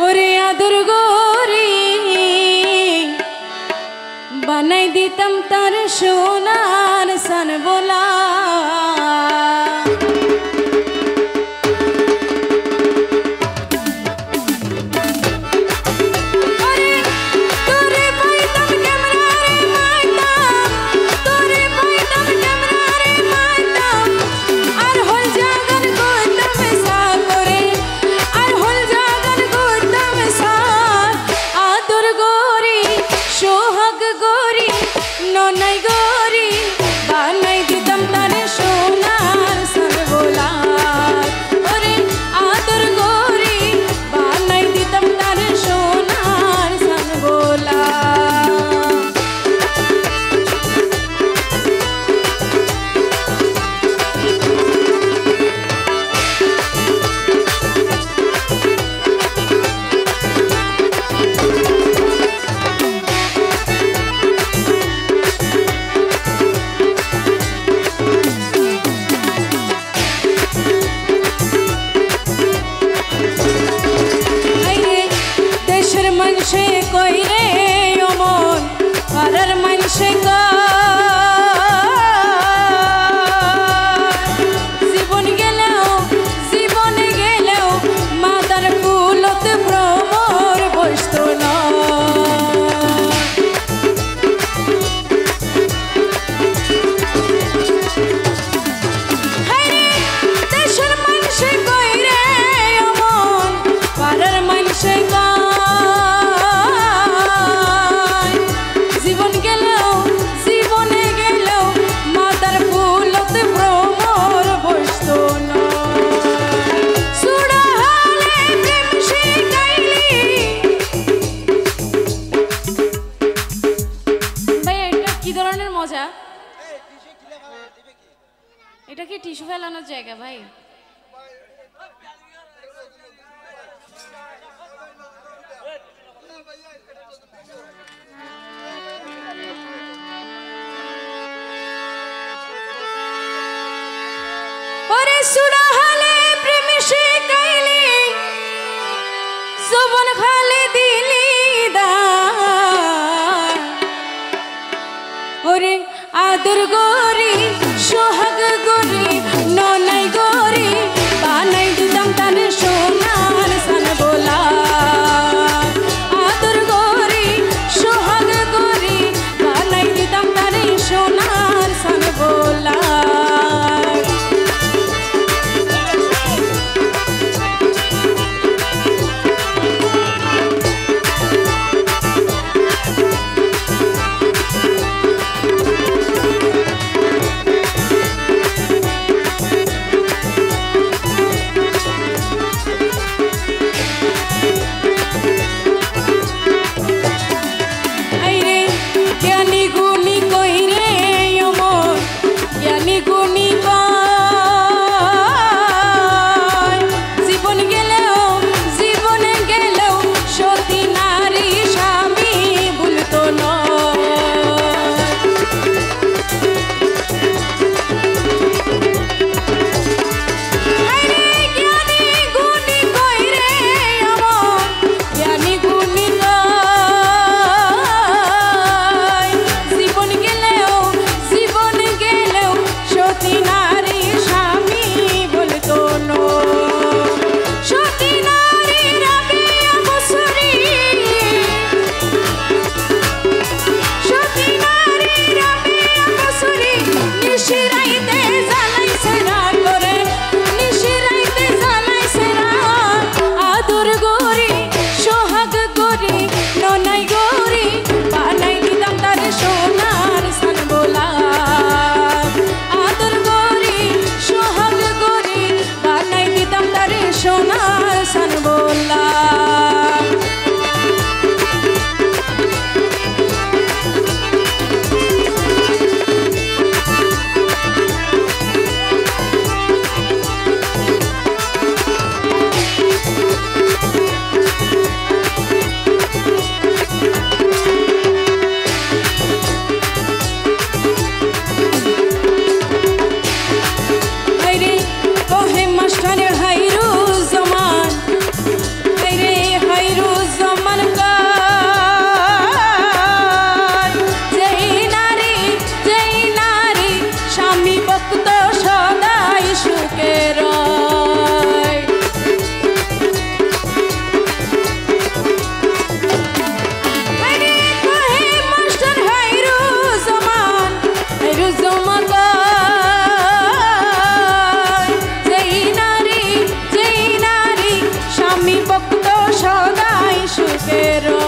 ওরে আদর গরি বানাই দিতাম তার সোনার সান বলা মানুষে কই রে অমন পাড়ার মানুষে জীবন গেলেও জীবনে গেলেও মাতার কুলতে ভ্রমর বসত না দেশের মানুষে কই রে অমন পাড়ার মানুষে মজা এটা কি টিস্যু ফেলানোর জায়গা ভাই ওরে সুরা হালে প্রেম শিখাইলি জীবন খালি দিলি দান ওরে আদর গরি সোহাগ গরি ননাই গরি বানাই দিতাম তার সোনার সান বলা আদর গরি সোহাগ গরি বানাই দিতাম তার সোনার সান বলা থাকে